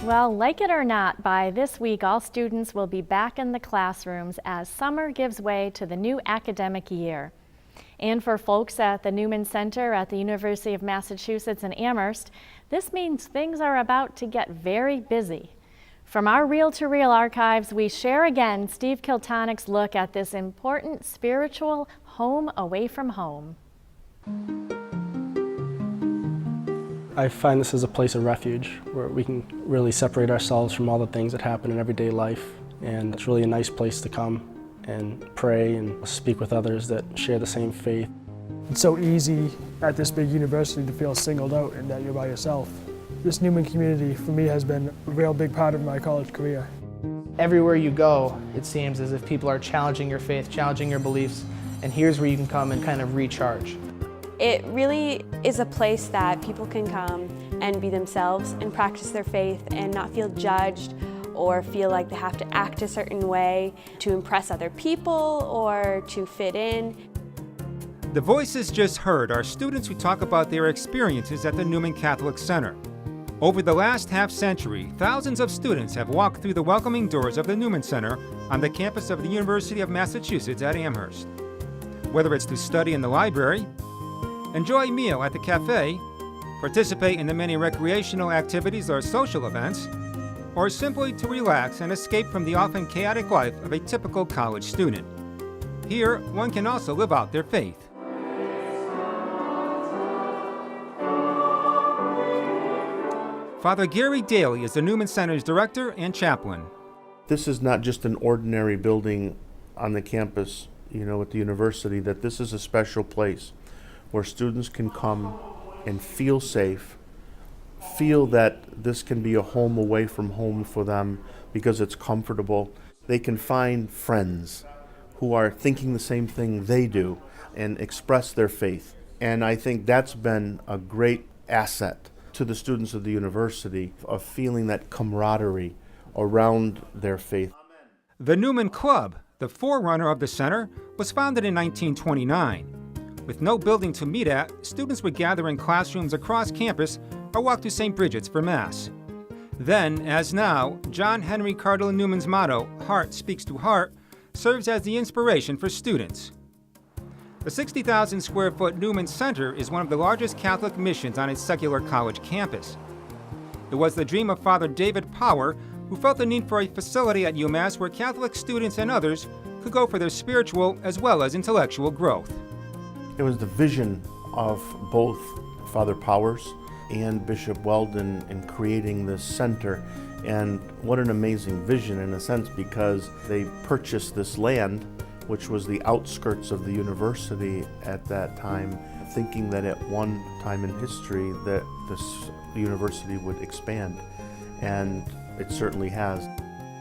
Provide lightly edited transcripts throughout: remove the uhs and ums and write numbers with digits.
Well, like it or not, by this week, all students will be back in the classrooms as summer gives way to the new academic year. And for folks at the Newman Center at the University of Massachusetts in Amherst, this means things are about to get very busy. From our reel-to-reel archives, we share again Steve Kiltonic's look at this important spiritual home away from home. I find this as a place of refuge where we can really separate ourselves from all the things that happen in everyday life. And it's really a nice place to come and pray and speak with others that share the same faith. It's so easy at this big university to feel singled out and that you're by yourself. This Newman community for me has been a real big part of my college career. Everywhere you go, it seems as if people are challenging your faith, challenging your beliefs, and here's where you can come and kind of recharge. It really is a place that people can come and be themselves and practice their faith and not feel judged or feel like they have to act a certain way to impress other people or to fit in. The voices just heard are students who talk about their experiences at the Newman Catholic Center. Over the last half-century, thousands of students have walked through the welcoming doors of the Newman Center on the campus of the University of Massachusetts at Amherst. Whether it's to study in the library, enjoy a meal at the cafe, participate in the many recreational activities or social events, or simply to relax and escape from the often chaotic life of a typical college student. Here, one can also live out their faith. Father Gary Daly is the Newman Center's director and chaplain. This is not just an ordinary building on the campus, at the university, that this is a special place where students can come and feel safe, feel that this can be a home away from home for them because it's comfortable. They can find friends who are thinking the same thing they do and express their faith. And I think that's been a great asset to the students of the university, of feeling that camaraderie around their faith. The Newman Club, the forerunner of the center, was founded in 1929. With no building to meet at, students would gather in classrooms across campus or walk to St. Bridget's for Mass. Then, as now, John Henry Cardinal Newman's motto, "Heart speaks to heart," serves as the inspiration for students. The 60,000 square foot Newman Center is one of the largest Catholic missions on its secular college campus. It was the dream of Father David Power, who felt the need for a facility at UMass where Catholic students and others could go for their spiritual as well as intellectual growth. It was the vision of both Father Powers and Bishop Weldon in creating this center. And what an amazing vision in a sense, because they purchased this land, which was the outskirts of the university at that time, thinking that at one time in history that this university would expand. And it certainly has.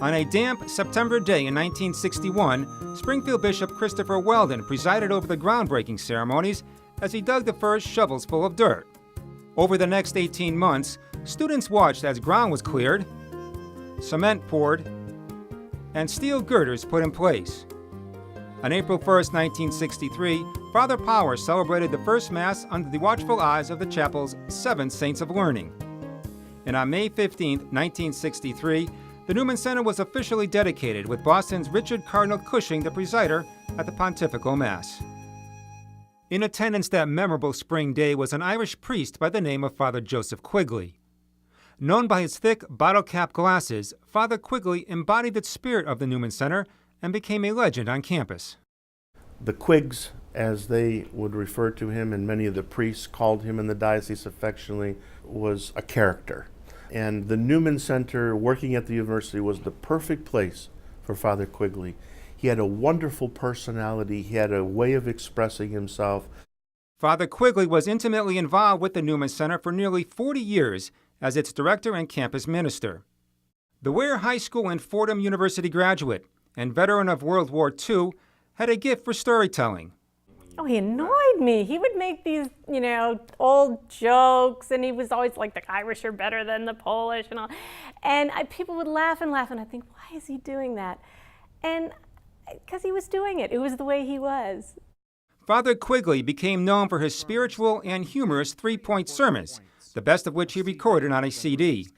On a damp September day in 1961, Springfield Bishop Christopher Weldon presided over the groundbreaking ceremonies as he dug the first shovels full of dirt. Over the next 18 months, students watched as ground was cleared, cement poured, and steel girders put in place. On April 1st, 1963, Father Power celebrated the first Mass under the watchful eyes of the chapel's 7 Saints of Learning. And on May 15, 1963, the Newman Center was officially dedicated, with Boston's Richard Cardinal Cushing the presider at the Pontifical Mass. In attendance that memorable spring day was an Irish priest by the name of Father Joseph Quigley. Known by his thick bottle-cap glasses, Father Quigley embodied the spirit of the Newman Center and became a legend on campus. The Quiggs, as they would refer to him, and many of the priests called him in the diocese affectionately, was a character. And the Newman Center, working at the university, was the perfect place for Father Quigley. He had a wonderful personality. He had a way of expressing himself. Father Quigley was intimately involved with the Newman Center for nearly 40 years as its director and campus minister. The Ware High School and Fordham University graduate and veteran of World War II had a gift for storytelling. Oh, he annoyed me. He would make these, old jokes, and he was always like, the Irish are better than the Polish and all. And people would laugh and laugh, and I'd think, why is he doing that? And because he was doing it. It was the way he was. Father Quigley became known for his spiritual and humorous three-point sermons, the best of which he recorded on a CD.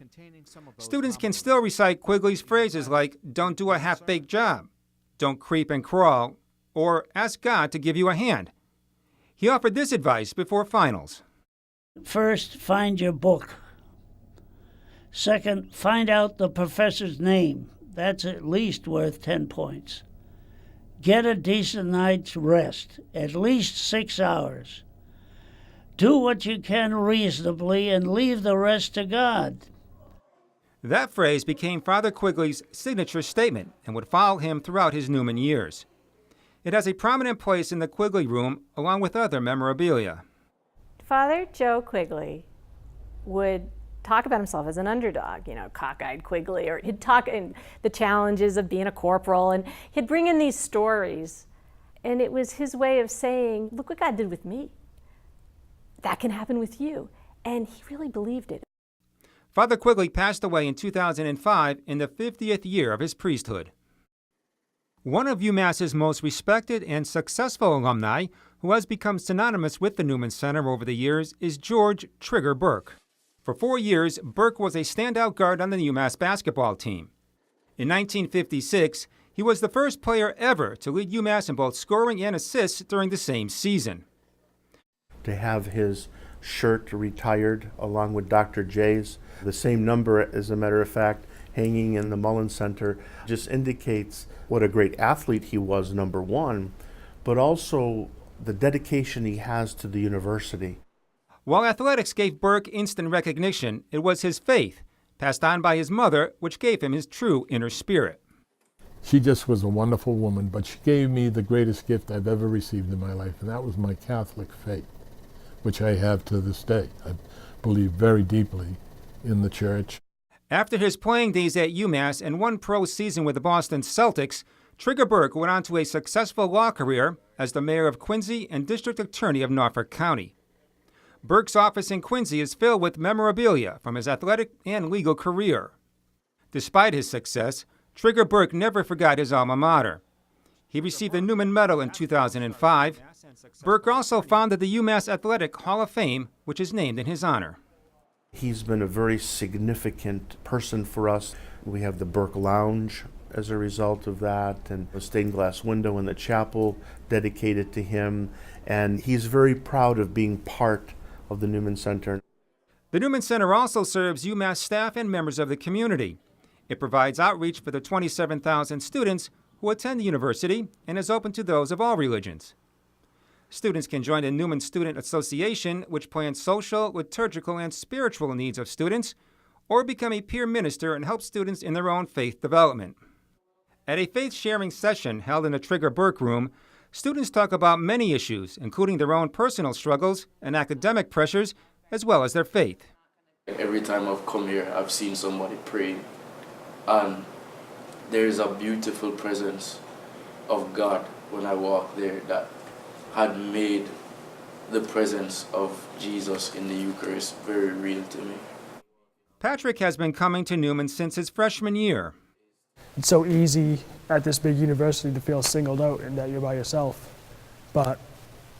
Students can still recite Quigley's phrases like, "Don't do a half-baked job," "Don't creep and crawl," or "Ask God to give you a hand." He offered this advice before finals. First, find your book. Second, find out the professor's name. That's at least worth 10 points. Get a decent night's rest, at least 6 hours. Do what you can reasonably and leave the rest to God. That phrase became Father Quigley's signature statement and would follow him throughout his Newman years. It has a prominent place in the Quigley Room along with other memorabilia. Father Joe Quigley would talk about himself as an underdog, cockeyed Quigley, or he'd talk in the challenges of being a corporal, and he'd bring in these stories, and it was his way of saying, look what God did with me. That can happen with you. And he really believed it. Father Quigley passed away in 2005 in the 50th year of his priesthood. One of UMass's most respected and successful alumni, who has become synonymous with the Newman Center over the years, is George "Trigger" Burke. For 4 years, Burke was a standout guard on the UMass basketball team. In 1956, he was the first player ever to lead UMass in both scoring and assists during the same season. To have his shirt retired along with Dr. J's, the same number, as a matter of fact, hanging in the Mullen Center, just indicates what a great athlete he was, number one, but also the dedication he has to the university. While athletics gave Burke instant recognition, it was his faith, passed on by his mother, which gave him his true inner spirit. She just was a wonderful woman, but she gave me the greatest gift I've ever received in my life, and that was my Catholic faith, which I have to this day. I believe very deeply in the church. After his playing days at UMass and one pro season with the Boston Celtics, Trigger Burke went on to a successful law career as the mayor of Quincy and district attorney of Norfolk County. Burke's office in Quincy is filled with memorabilia from his athletic and legal career. Despite his success, Trigger Burke never forgot his alma mater. He received the Newman Medal in 2005. Burke also founded the UMass Athletic Hall of Fame, which is named in his honor. He's been a very significant person for us. We have the Burke Lounge as a result of that, and a stained glass window in the chapel dedicated to him, and he's very proud of being part of the Newman Center. The Newman Center also serves UMass staff and members of the community. It provides outreach for the 27,000 students who attend the university and is open to those of all religions. Students can join the Newman Student Association, which plans social, liturgical, and spiritual needs of students, or become a peer minister and help students in their own faith development. At a faith-sharing session held in the Trigger Burke Room, students talk about many issues, including their own personal struggles and academic pressures, as well as their faith. Every time I've come here, I've seen somebody praying, and there is a beautiful presence of God when I walk there that had made the presence of Jesus in the Eucharist very real to me. Patrick has been coming to Newman since his freshman year. It's so easy at this big university to feel singled out and that you're by yourself. But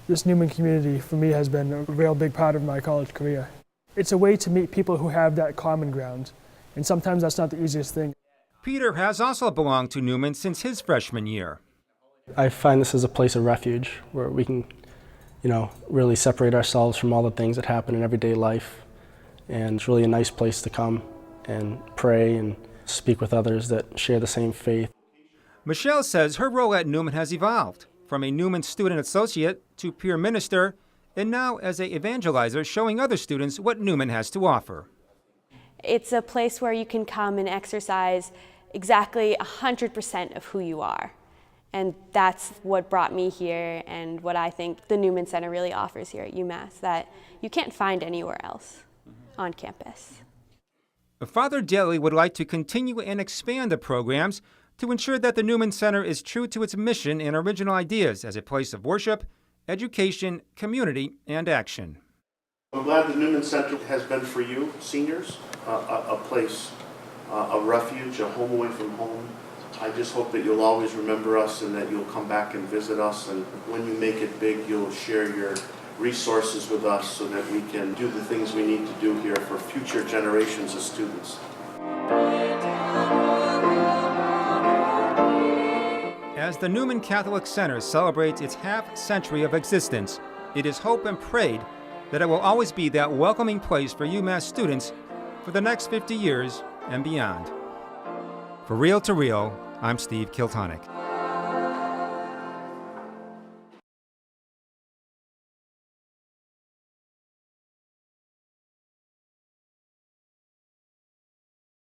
this Newman community, for me, has been a real big part of my college career. It's a way to meet people who have that common ground, and sometimes that's not the easiest thing. Peter has also belonged to Newman since his freshman year. I find this as a place of refuge where we can, really separate ourselves from all the things that happen in everyday life. And it's really a nice place to come and pray and speak with others that share the same faith. Michelle says her role at Newman has evolved from a Newman student associate to peer minister, and now as an evangelizer showing other students what Newman has to offer. It's a place where you can come and exercise exactly 100% of who you are. And that's what brought me here and what I think the Newman Center really offers here at UMass that you can't find anywhere else on campus. Father Daly would like to continue and expand the programs to ensure that the Newman Center is true to its mission and original ideas as a place of worship, education, community, and action. I'm glad the Newman Center has been for you, seniors, a place, a refuge, a home away from home. I just hope that you'll always remember us and that you'll come back and visit us, and when you make it big, you'll share resources with us so that we can do the things we need to do here for future generations of students. As the Newman Catholic Center celebrates its half-century of existence, it is hoped and prayed that it will always be that welcoming place for UMass students for the next 50 years and beyond. For Real to Real, I'm Steve Kiltonick.